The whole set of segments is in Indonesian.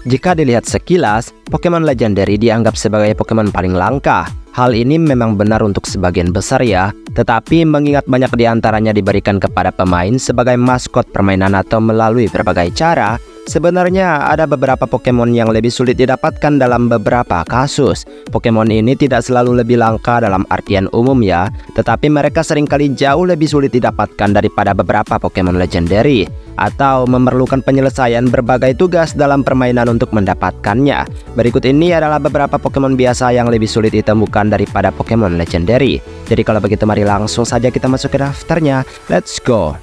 Jika dilihat sekilas, Pokemon Legendary dianggap sebagai Pokemon paling langka. Hal ini memang benar untuk sebagian besar ya, tetapi mengingat banyak di antaranya diberikan kepada pemain sebagai maskot permainan atau melalui berbagai cara, sebenarnya ada beberapa Pokemon yang lebih sulit didapatkan dalam beberapa kasus. Pokemon ini tidak selalu lebih langka dalam artian umum ya, tetapi mereka seringkali jauh lebih sulit didapatkan daripada beberapa Pokemon Legendary, atau memerlukan penyelesaian berbagai tugas dalam permainan untuk mendapatkannya. Berikut ini adalah beberapa Pokemon biasa yang lebih sulit ditemukan daripada Pokemon Legendary. Jadi kalau begitu mari langsung saja kita masuk ke daftarnya. Let's go.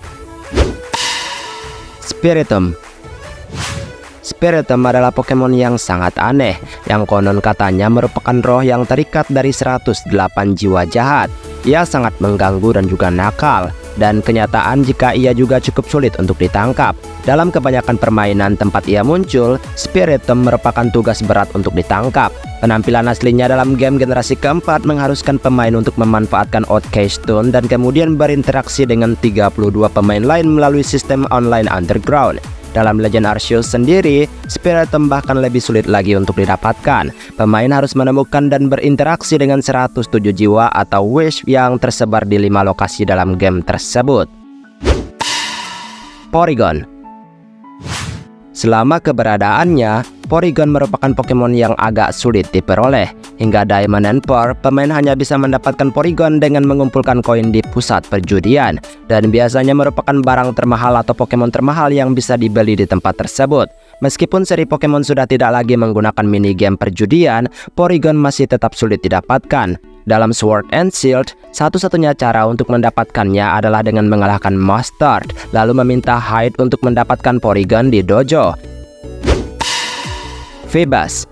Spiritomb. Spiritomb adalah Pokemon yang sangat aneh, yang konon katanya merupakan roh yang terikat dari 108 jiwa jahat. Ia sangat mengganggu dan juga nakal, dan kenyataan jika ia juga cukup sulit untuk ditangkap. Dalam kebanyakan permainan tempat ia muncul, Spiritomb merupakan tugas berat untuk ditangkap. Penampilan aslinya dalam game generasi keempat mengharuskan pemain untuk memanfaatkan Outcast Stone dan kemudian berinteraksi dengan 32 pemain lain melalui sistem online underground. Dalam Legend Arceus sendiri, Spiritomb bahkan lebih sulit lagi untuk didapatkan. Pemain harus menemukan dan berinteraksi dengan 107 jiwa atau wish yang tersebar di 5 lokasi dalam game tersebut. Porygon. Selama keberadaannya, Porygon merupakan Pokemon yang agak sulit diperoleh. Hingga Diamond and Pearl, pemain hanya bisa mendapatkan Porygon dengan mengumpulkan koin di pusat perjudian, dan biasanya merupakan barang termahal atau Pokemon termahal yang bisa dibeli di tempat tersebut. Meskipun seri Pokemon sudah tidak lagi menggunakan minigame perjudian, Porygon masih tetap sulit didapatkan. Dalam Sword and Shield, satu-satunya cara untuk mendapatkannya adalah dengan mengalahkan Mustard, lalu meminta Hyde untuk mendapatkan Porygon di dojo. Feebas.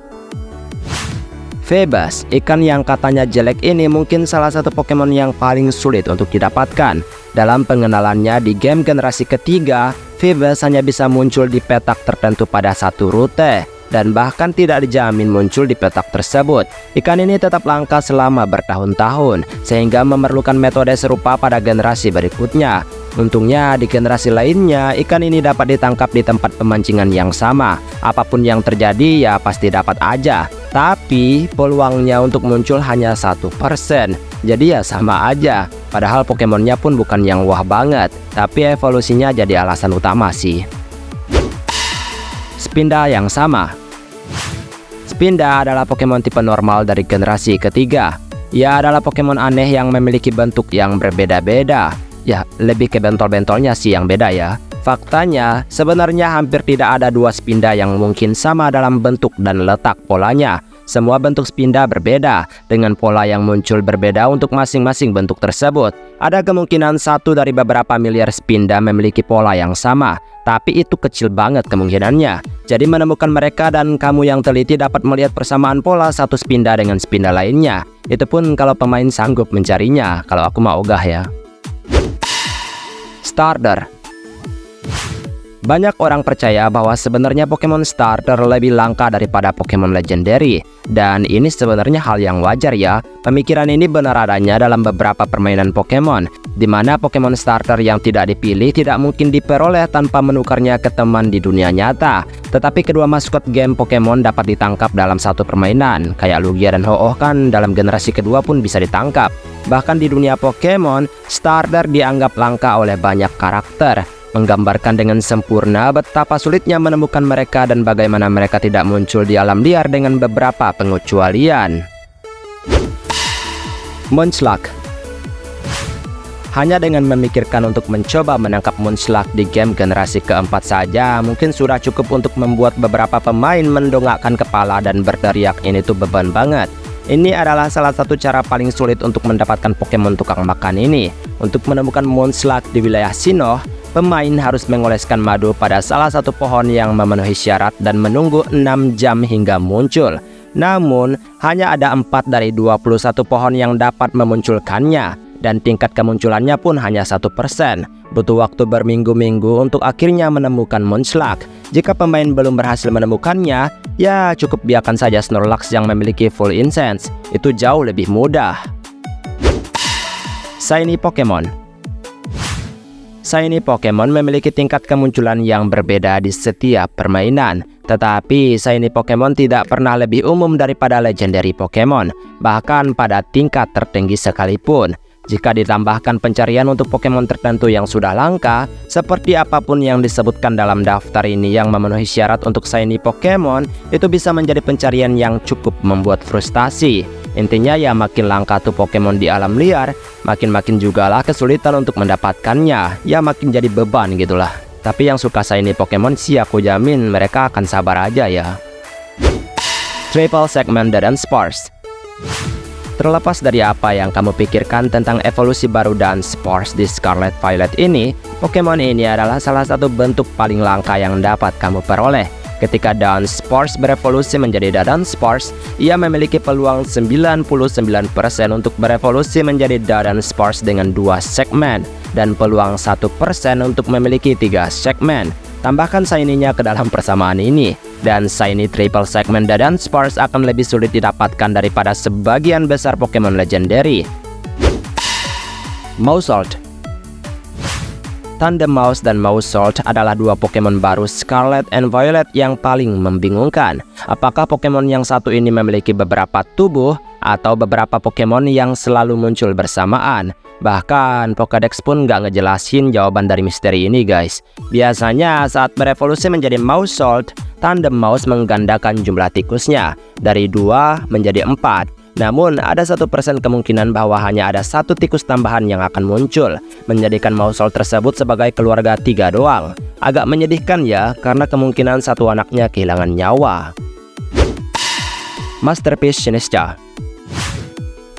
Feebas, ikan yang katanya jelek ini mungkin salah satu Pokemon yang paling sulit untuk didapatkan. Dalam pengenalannya di game generasi ketiga, Feebas hanya bisa muncul di petak tertentu pada satu rute, dan bahkan tidak dijamin muncul di petak tersebut. Ikan ini tetap langka selama bertahun-tahun, sehingga memerlukan metode serupa pada generasi berikutnya. Untungnya di generasi lainnya, ikan ini dapat ditangkap di tempat pemancingan yang sama. Apapun yang terjadi ya pasti dapat aja. Tapi peluangnya untuk muncul hanya 1%. Jadi ya sama aja. Padahal Pokemonnya pun bukan yang wah banget, tapi evolusinya jadi alasan utama sih. Spinda yang sama. Spinda adalah Pokemon tipe normal dari generasi ketiga. Ia adalah Pokemon aneh yang memiliki bentuk yang berbeda-beda. Ya, lebih ke bentol-bentolnya sih yang beda ya. Faktanya, sebenarnya hampir tidak ada dua Spinda yang mungkin sama dalam bentuk dan letak polanya. Semua bentuk Spinda berbeda, dengan pola yang muncul berbeda untuk masing-masing bentuk tersebut. Ada kemungkinan satu dari beberapa miliar Spinda memiliki pola yang sama, tapi itu kecil banget kemungkinannya. Jadi menemukan mereka dan kamu yang teliti dapat melihat persamaan pola satu Spinda dengan Spinda lainnya. Itu pun kalau pemain sanggup mencarinya, kalau aku mah ogah ya. Starter. Banyak orang percaya bahwa sebenarnya Pokemon Starter lebih langka daripada Pokemon Legendary, dan ini sebenarnya hal yang wajar ya. Pemikiran ini benar adanya dalam beberapa permainan Pokemon, di mana Pokemon Starter yang tidak dipilih tidak mungkin diperoleh tanpa menukarnya ke teman di dunia nyata. Tetapi kedua maskot game Pokemon dapat ditangkap dalam satu permainan, kayak Lugia dan Ho-Oh kan dalam generasi kedua pun bisa ditangkap. Bahkan di dunia Pokemon, Starter dianggap langka oleh banyak karakter, menggambarkan dengan sempurna betapa sulitnya menemukan mereka dan bagaimana mereka tidak muncul di alam liar dengan beberapa pengecualian. Munchlax. Hanya dengan memikirkan untuk mencoba menangkap Munchlax di game generasi keempat saja mungkin sudah cukup untuk membuat beberapa pemain mendongakkan kepala dan berteriak ini tuh beban banget. Ini adalah salah satu cara paling sulit untuk mendapatkan Pokemon tukang makan ini. Untuk menemukan Munchlax di wilayah Sinnoh, pemain harus mengoleskan madu pada salah satu pohon yang memenuhi syarat dan menunggu 6 jam hingga muncul. Namun, hanya ada 4 dari 21 pohon yang dapat memunculkannya, dan tingkat kemunculannya pun hanya 1%. Butuh waktu berminggu-minggu untuk akhirnya menemukan Munchlax. Jika pemain belum berhasil menemukannya, ya cukup biarkan saja Snorlax yang memiliki full incense. Itu jauh lebih mudah. Shiny Pokemon. Shiny Pokemon memiliki tingkat kemunculan yang berbeda di setiap permainan. Tetapi Shiny Pokemon tidak pernah lebih umum daripada Legendary Pokemon, bahkan pada tingkat tertinggi sekalipun. Jika ditambahkan pencarian untuk Pokemon tertentu yang sudah langka, seperti apapun yang disebutkan dalam daftar ini yang memenuhi syarat untuk Shiny Pokemon, itu bisa menjadi pencarian yang cukup membuat frustasi. Intinya ya makin langka tuh Pokemon di alam liar, makin juga lah kesulitan untuk mendapatkannya. Ya makin jadi beban gitulah. Tapi yang suka Shiny Pokemon sih aku jamin mereka akan sabar aja ya. Triple Segmented Dunsparce. Terlepas dari apa yang kamu pikirkan tentang evolusi baru Dunsparce di Scarlet Violet ini, Pokemon ini adalah salah satu bentuk paling langka yang dapat kamu peroleh. Ketika Dunsparce berevolusi menjadi Dunsparce, ia memiliki peluang 99% untuk berevolusi menjadi Dunsparce dengan 2 segmen, dan peluang 1% untuk memiliki 3 segmen. Tambahkan Shiny-nya ke dalam persamaan ini, dan Shiny Triple Segment Dunsparce akan lebih sulit didapatkan daripada sebagian besar Pokemon Legendary. Maushold. Tandemaus dan Maushold adalah dua Pokemon baru Scarlet and Violet yang paling membingungkan. Apakah Pokemon yang satu ini memiliki beberapa tubuh, atau beberapa Pokemon yang selalu muncul bersamaan? Bahkan Pokédex pun nggak ngejelasin jawaban dari misteri ini guys. Biasanya saat berevolusi menjadi Maushold, Tandemaus menggandakan jumlah tikusnya dari 2 menjadi 4. Namun ada 1% kemungkinan bahwa hanya ada 1 tikus tambahan yang akan muncul, menjadikan Maushold tersebut sebagai keluarga 3 doang. Agak menyedihkan ya, karena kemungkinan satu anaknya kehilangan nyawa. Masterpiece Sinistcha.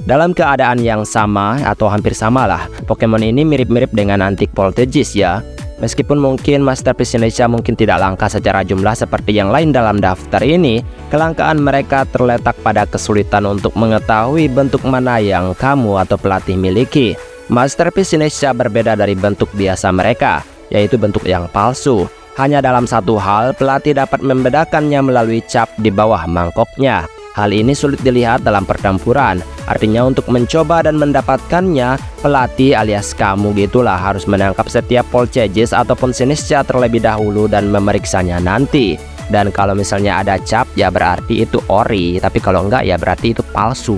Dalam keadaan yang sama atau hampir samalah, Pokemon ini mirip-mirip dengan Antique Poltegeist ya. Meskipun mungkin Masterpiece Sinistcha mungkin tidak langka secara jumlah seperti yang lain dalam daftar ini, kelangkaan mereka terletak pada kesulitan untuk mengetahui bentuk mana yang kamu atau pelatih miliki. Masterpiece Sinistcha berbeda dari bentuk biasa mereka, yaitu bentuk yang palsu. Hanya dalam satu hal, pelatih dapat membedakannya melalui cap di bawah mangkoknya. Hal ini sulit dilihat dalam pertempuran. Artinya untuk mencoba dan mendapatkannya, pelatih alias kamu gitulah harus menangkap setiap Poltegeist ataupun Sinistcha terlebih dahulu dan memeriksanya nanti. Dan kalau misalnya ada cap ya berarti itu ori, tapi kalau enggak ya berarti itu palsu.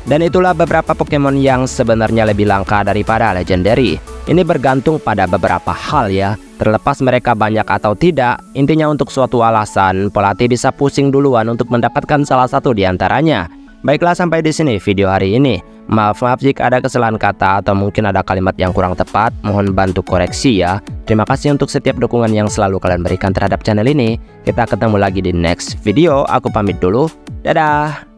Dan itulah beberapa Pokemon yang sebenarnya lebih langka daripada Legendary. Ini bergantung pada beberapa hal ya. Terlepas mereka banyak atau tidak, intinya untuk suatu alasan, pelatih bisa pusing duluan untuk mendapatkan salah satu di antaranya. Baiklah, sampai di sini video hari ini. Maaf jika ada kesalahan kata atau mungkin ada kalimat yang kurang tepat, mohon bantu koreksi ya. Terima kasih untuk setiap dukungan yang selalu kalian berikan terhadap channel ini. Kita ketemu lagi di next video, aku pamit dulu. Dadah!